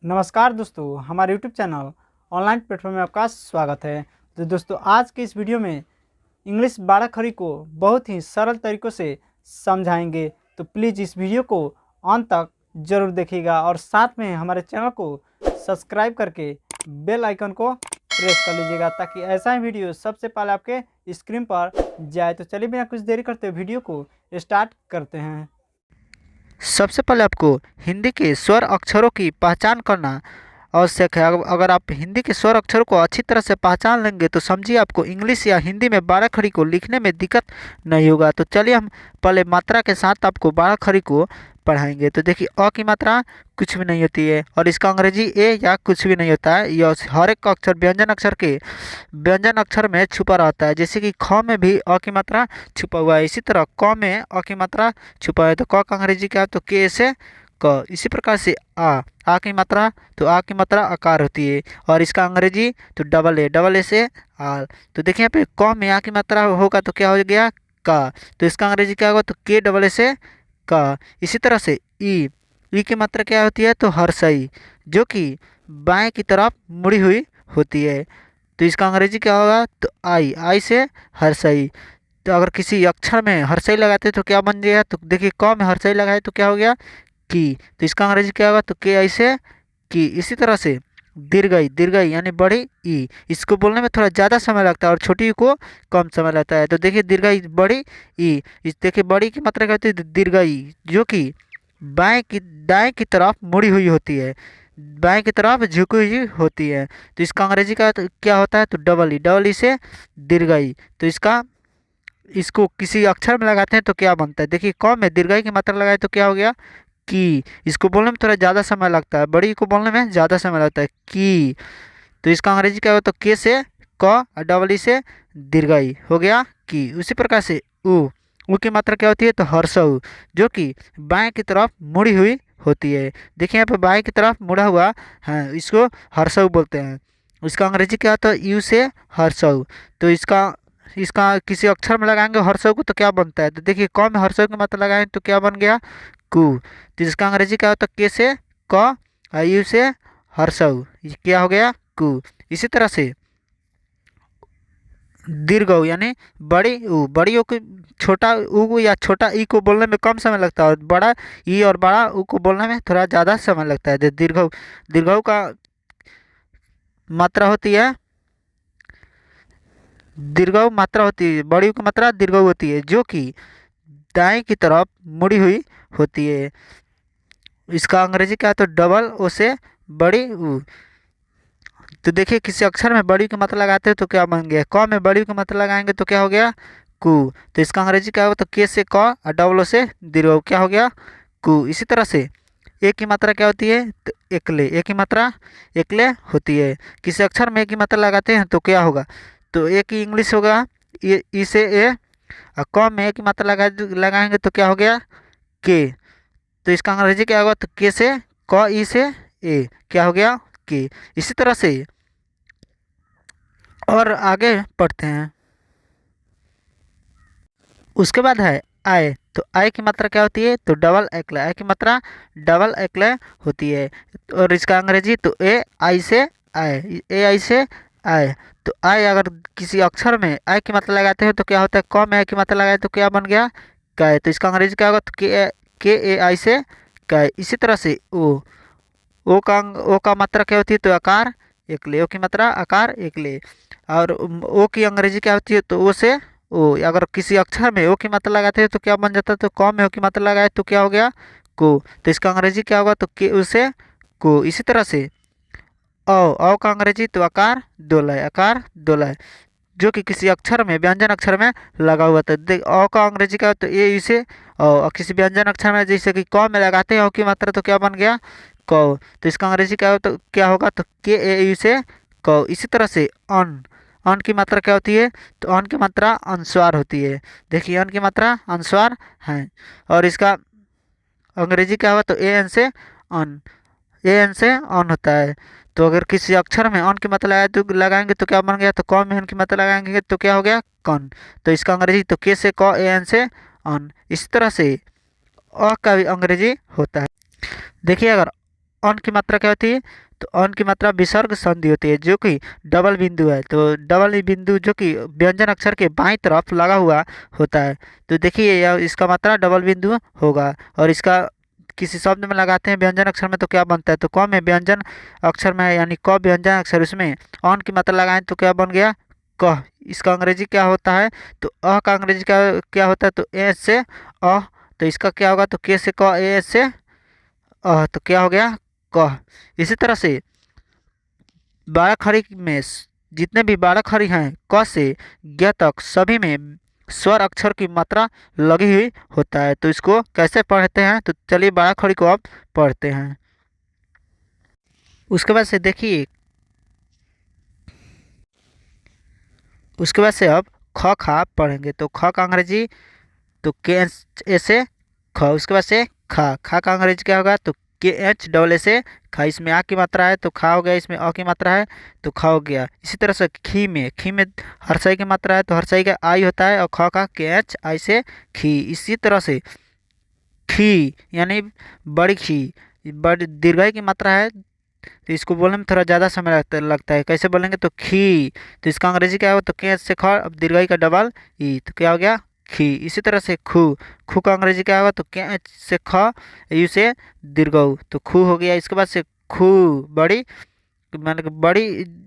नमस्कार दोस्तों, हमारे YouTube चैनल ऑनलाइन प्लेटफॉर्म में आपका स्वागत है। तो दोस्तों, आज के इस वीडियो में इंग्लिश 12 खड़ी को बहुत ही सरल तरीक़ों से समझाएंगे। तो प्लीज़ इस वीडियो को अंत तक ज़रूर देखिएगा और साथ में हमारे चैनल को सब्सक्राइब करके बेल आइकन को प्रेस कर लीजिएगा ताकि ऐसा ही वीडियो सबसे पहले आपके स्क्रीन पर जाए। तो चलिए बिना कुछ देरी करते वीडियो को स्टार्ट करते हैं। सबसे पहले आपको हिंदी के स्वर अक्षरों की पहचान करना आवश्यक है। अगर आप हिंदी के स्वर अक्षरों को अच्छी तरह से पहचान लेंगे तो समझिए आपको इंग्लिश या हिंदी में 12 खड़ी को लिखने में दिक्कत नहीं होगा। तो चलिए हम पहले मात्रा के साथ आपको 12 खड़ी को पढ़ाएंगे। तो देखिए, अ की मात्रा कुछ भी नहीं होती है और इसका अंग्रेजी ए या कुछ भी नहीं होता है। यह हर एक अक्षर व्यंजन अक्षर में छुपा रहता है। जैसे कि ख में भी अ की मात्रा छुपा हुआ है, इसी तरह क में अ की मात्रा छुपा है। तो क का अंग्रेजी क्या है? तो के से क। इसी प्रकार से आ की मात्रा, तो आ की मात्रा आकार होती है और इसका अंग्रेजी तो डबल ए से आर। तो देखिए यहाँ पे क में आ की मात्रा होगा तो क्या हो गया? का। तो इसका अंग्रेजी क्या होगा? तो के डबल ए से का। इसी तरह से ई की मात्रा क्या होती है? तो हर्षई, जो कि बाएं की तरफ मुड़ी हुई होती है। तो इसका अंग्रेजी क्या होगा? तो आई से हर्षई। तो अगर किसी अक्षर में हर्षई लगाते तो क्या बन गया? तो देखिए, क में हर्षई लगाए तो क्या हो गया? की। तो इसका अंग्रेजी क्या होगा? तो के आई से की। इसी तरह से दीर्घई यानी बड़ी ई, इसको बोलने में थोड़ा ज़्यादा समय लगता है और छोटी ई को कम समय लगता है। तो देखिए, दीर्घई बड़ी ई, इस देखिए बड़ी की मात्रा क्या होती है? दीर्घई, जो कि दाएं की तरफ मुड़ी हुई होती है, बाएं की तरफ झुकी हुई होती है। तो इसका अंग्रेजी का तो क्या होता है? तो डबल ई से दीर्घई। तो इसको किसी अक्षर में लगाते हैं तो क्या बनता है? देखिए, क में दीर्घई की मात्रा लगाए तो क्या हो गया? की। इसको बोलने में थोड़ा ज़्यादा समय लगता है, बड़ी को बोलने में ज़्यादा समय लगता है, की। तो इसका अंग्रेजी क्या होगा? तो के से क और डबल ई से दीर्घई हो गया की। उसी प्रकार से ऊ की मात्रा क्या होती है? तो हर्षऊ, जो कि बाएं की तरफ मुड़ी हुई होती है। देखिए यहाँ पे बाएं की तरफ मुड़ा हुआ है, इसको हर्षऊ बोलते हैं। इसका अंग्रेजी क्या होता है? यू से हर्षऊ। तो इसका इसका किसी अक्षर में लगाएंगे हर्षऊ को तो क्या बनता है? तो देखिए, क में हर्षऊ की मात्रा लगाएंगे तो क्या बन गया? कु। तो इसका अंग्रेजी क्या होता है? के से क और यू से हर्षऊ, ये क्या हो गया? कु। इसी तरह से दीर्घऊ यानी बड़ी ऊ को छोटा ऊ या छोटा ई को बोलने में कम समय लगता है और बड़ा ई और बड़ा ऊ को बोलने में थोड़ा ज़्यादा समय लगता है। दीर्घऊ का मात्रा होती है बड़ी ऊ की मात्रा दीर्घऊ होती है, जो कि दाएं की तरफ मुड़ी हुई होती है। इसका अंग्रेजी क्या है? तो डबल ओ से बड़ी ऊ। तो देखिए, किसी अक्षर में बड़ी की मात्रा लगाते हैं तो क्या बन गया? क में बड़ी की मात्रा लगाएंगे तो क्या हो गया? कु। तो इसका अंग्रेजी क्या होगा? तो के से क और डबल ओ से दीर्घ, क्या हो गया? कु। इसी तरह से ए की मात्रा क्या होती है? तो एकले, ए की मात्रा एकले होती है। किसी अक्षर में ए की मात्रा लगाते हैं तो क्या होगा? तो ए की इंग्लिश होगा ई से ए और क में ए की मात्रा लगाएंगे तो क्या हो गया? के। तो इसका अंग्रेजी क्या होगा? तो के से क ई से ए, क्या हो गया? के। इसी तरह से और आगे पढ़ते हैं। उसके बाद है आय। तो आय की मात्रा क्या होती है? तो डबल एक्ले, आय की मात्रा डबल एक्ले होती है। और इसका अंग्रेजी तो ए आई से आय। तो आय, अगर किसी अक्षर में आय की मात्रा लगाते हैं तो क्या होता है? क में आय की मात्रा लगाए तो क्या बन गया? काय। तो इसका अंग्रेजी क्या होगा? तो के ए आई से काय। इसी तरह से ओ का मात्रा क्या होती है? तो आकार एकले, ओ की मात्रा आकार एकले। और ओ की अंग्रेजी क्या होती है? तो ओ से ओ। अगर किसी अक्षर में ओ की मात्रा लगाते हैं तो क्या बन जाता है? तो क में ओ की मात्रा लगाए तो क्या हो गया? को। तो इसका अंग्रेजी क्या होगा? तो के ओ से को। इसी तरह से औ का अंग्रेजी तो आकार दोलय, जो कि किसी अक्षर में व्यंजन अक्षर में लगा हुआ था। देख, अ का अंग्रेजी क्या होता है? तो ए इसे और किसी व्यंजन अक्षर में जैसे कि क में लगाते हैं अ की मात्रा तो क्या बन गया? क। तो इसका अंग्रेजी क्या होगा? तो के ए यू से क। इसी तरह से अन की मात्रा क्या होती है? तो अन की मात्रा अनुस्वार होती है। देखिए, अन की मात्रा अनुस्वार है और इसका अंग्रेजी क्या होगा? तो ए एन से अन होता है। तो अगर किसी अक्षर में अन की मात्रा लगाएंगे तो क्या बन गया? तो क में अन की मात्रा लगाएंगे तो क्या हो गया? कन। तो इसका अंग्रेजी तो के से क, ए एन से अन। इस तरह से अ का भी अंग्रेजी होता है। देखिए, अगर अन की मात्रा क्या होती है? तो अन की मात्रा विसर्ग संधि होती है जो कि डबल बिंदु है। तो डबल बिंदु जो कि व्यंजन अक्षर के बाईं तरफ लगा हुआ होता है। तो देखिए यह इसका मात्रा डबल बिंदु होगा। और इसका किसी शब्द में लगाते हैं व्यंजन अक्षर में तो क्या बनता है? तो क में व्यंजन अक्षर में यानी क व्यंजन अक्षर, उसमें अन की मात्रा लगाएं तो क्या बन गया? क। इसका अंग्रेजी क्या होता है? तो अ का अंग्रेजी क्या क्या होता है? तो ए से अ। तो इसका क्या होगा? तो के से क, ए से तो क्या हो गया? क। इसी तरह से 12 खड़ी में जितने भी 12 खड़ी हैं क से ग तक सभी में स्वर अक्षर की मात्रा लगी हुई होता है। तो इसको कैसे पढ़ते हैं? तो चलिए 12 खड़ी को अब पढ़ते हैं। उसके बाद से देखिए, उसके बाद से अब ख खा पढ़ेंगे। तो ख का अंग्रेजी तो के ए से ख। उसके बाद से खा, खा का अंग्रेजी क्या होगा? तो के एच डबल ए से खा। इसमें आ की मात्रा है तो खा हो गया, इसमें अ की मात्रा है तो खा हो गया। इसी तरह से खी में हर्षई की मात्रा है तो हर्षई का आई होता है और ख का के एच आई से खी। इसी तरह से खी यानी बड़ी खी, बड़ी दीर्घई की मात्रा है तो इसको बोलने में थोड़ा ज़्यादा समय लगता है। कैसे बोलेंगे? तो खी। तो इसका अंग्रेजी क्या होगा? तो के से ख, अब दीर्घई का डबल ई तो क्या हो गया? खी। इसी तरह से खू, खू का अंग्रेजी क्या होगा? तो के से ख, यू से दीर्घऊ तो खू हो गया। इसके बाद से खू बड़ी, मैंने कि बड़ी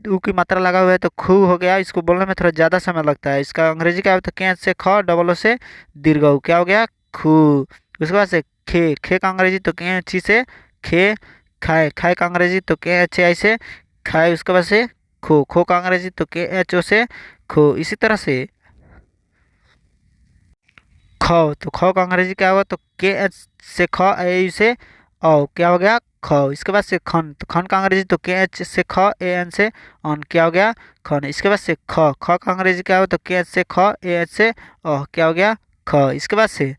ऊ की मात्रा लगा हुआ है तो खू हो गया। इसको बोलने में थोड़ा ज़्यादा समय लगता है। इसका अंग्रेजी क्या होता है? के से ख डबल ओ से दीर्घऊ क्या हो गया? खू। उसके बाद से खे, खे का अंग्रेजी तो के छी से खे, खाए, खाए का अंग्रेजी तो के एच आई से खाए। उसके बाद से खो, खो का अंग्रेजी तो के एच ओ से खो। इसी तरह से खो, तो खो का अंग्रेजी क्या होगा? तो के एच से ख, ए यू से औ क्या हो गया? ख। इसके बाद से खन, तो खन का अंग्रेजी तो के एच से ख, ए एन से अन क्या हो गया? खन। इसके बाद से ख, ख का अंग्रेजी क्या होगा? तो के एच से ख, ए एच से क्या हो गया? ख। इसके बाद से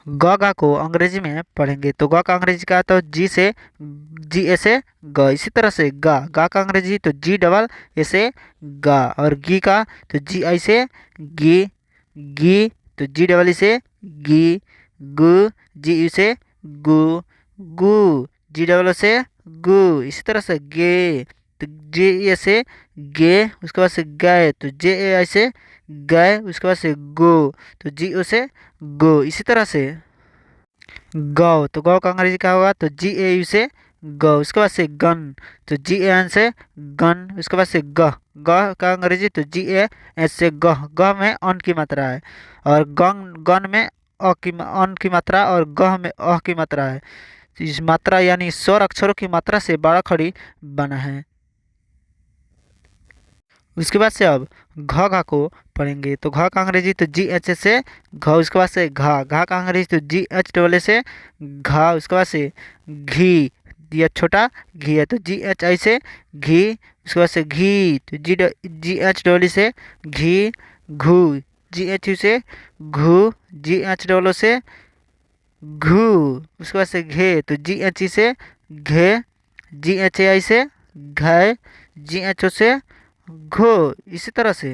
ग गा को अंग्रेजी में पढ़ेंगे। तो ग का अंग्रेजी क्या होता है? जी से जी ए से ग। इसी तरह से गा, गा का अंग्रेजी तो जी डबल ए से गा। और गी का तो जी आई से गी, गी तो जी डबल ई से गी। गु, जी यू से गु, गु जी डबल ओ से गु। इसी तरह से गे, तो जे ए से गे। उसके बाद से गए तो जे ए आई से गए। उसके बाद से गो, तो जी ओ से गो। इसी तरह से गौ, तो गौ का अंग्रेजी क्या होगा? तो जी ए यू से गौ। उसके बाद से गन, तो जी ए एन से गन। उसके बाद से ग, ग का अंग्रेजी तो जी ए एस से गह, गह में अन की मात्रा है। और गन, गन में अन की मात्रा और गह में अ की मात्रा है। तो इस मात्रा यानी स्वर अक्षरों की मात्रा से 12 खड़ी बना है। उसके बाद से अब घ घा को पढ़ेंगे। तो घ का अंग्रेजी तो जी एच से घ। उसके बाद से घा, घा का अंग्रेजी तो जी एच डबल ए से घा। उसके बाद से घी, यह छोटा घी है तो जी एच आई से घी। उसके बाद से घी तो जी एच डबल ई से घी। घू, जी एच यू से घू, जी एच डबल ओ से घू। उसके बाद से घे तो जी एच ई से घे, जी एच ए आई से घे, जी एच ओ से घो। इसी तरह से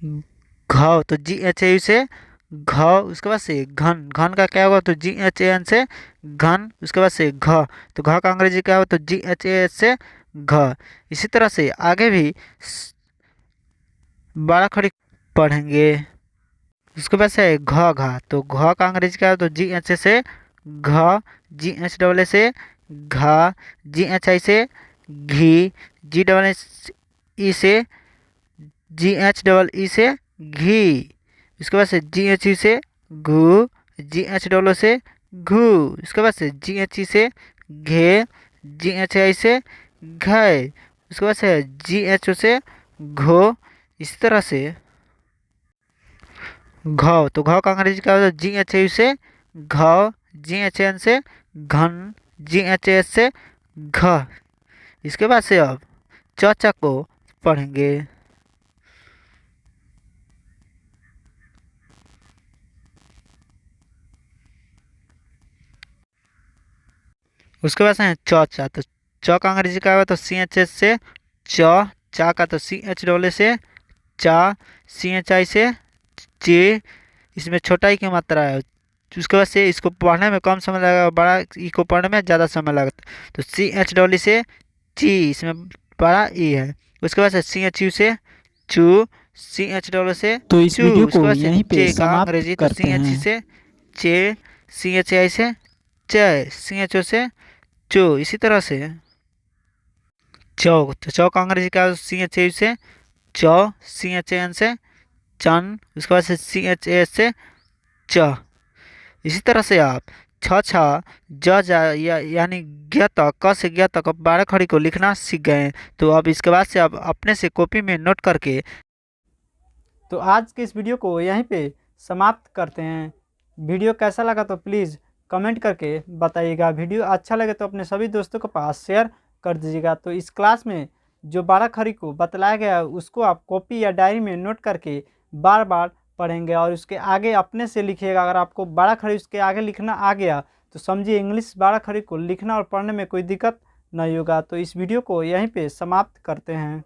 घ, तो जी एच ए यू से घ। उसके बाद से घन, घन का क्या होगा? तो जी एच ए एन से घन। उसके बाद से घ, तो घ का अंग्रेजी क्या होगा? तो जी एच ए एस से घ। इसी तरह से आगे भी 12 खड़ी पढ़ेंगे। उसके बाद से घ घा, तो घ का अंग्रेजी क्या होगा? तो जी एच ए से घ, जी एच डबल ए से घा, जी एच आई से घी, जी डबल एच ई से जी एच डबल ई से घी। इसके बाद से जी एच ई से घू, जी एच डबल ओ से घू। इसके बाद से जी एच ई से घे, जी एच आई से घे। उसके बाद से जी एच ओ से घो। इसी तरह से घ, तो घ का अंग्रेजी क्या होता है? जी एच यू से घ, जी एच एन से घन, जी एच एस से घ। इसके बाद से अब च च को पढ़ेंगे। उसके बाद से च चा, तो च का अंग्रेजी क्या होगा? तो सी एच एस से च, चा का तो सी एच डबल से चा, सी एच आई से चे। इसमें छोटा ही की मात्रा है उसके बाद से इसको पढ़ने में कम समय लगेगा, बड़ा ई को पढ़ने में ज़्यादा समय लगता है। तो सी एच डब्ल्यू से ची, इसमें बड़ा ई है। उसके बाद से सी एच यू से चू, सी एच डब्ल्यू से तो इस चू। वीडियो उसके को बाद से यहीं पे चे का समाप्त अंग्रेजी, तो करते सी एच हैं। से चे, सी एच आई से चे, सी एच ओ से चो। इसी तरह से चौ, तो चौ का अंग्रेजी का सी एच यू से चौ, सी एच एन से चन। उसके बाद से सी एच ए से च। इसी तरह से आप छ छ ज जा यानी ज्ञ तक, क से ज्ञ तक अब 12 खड़ी को लिखना सीख गए हैं। तो अब इसके बाद से आप अपने से कॉपी में नोट करके। तो आज के इस वीडियो को यहीं पे समाप्त करते हैं। वीडियो कैसा लगा तो प्लीज़ कमेंट करके बताइएगा। वीडियो अच्छा लगे तो अपने सभी दोस्तों के पास शेयर कर दीजिएगा। तो इस क्लास में जो 12 खड़ी को बतलाया गया है उसको आप कॉपी या डायरी में नोट करके बार बार पढ़ेंगे और उसके आगे अपने से लिखिएगा। अगर आपको 12 खड़ी उसके आगे लिखना आ गया तो समझिए इंग्लिश 12 खड़ी को लिखना और पढ़ने में कोई दिक्कत नहीं होगा। तो इस वीडियो को यहीं पे समाप्त करते हैं।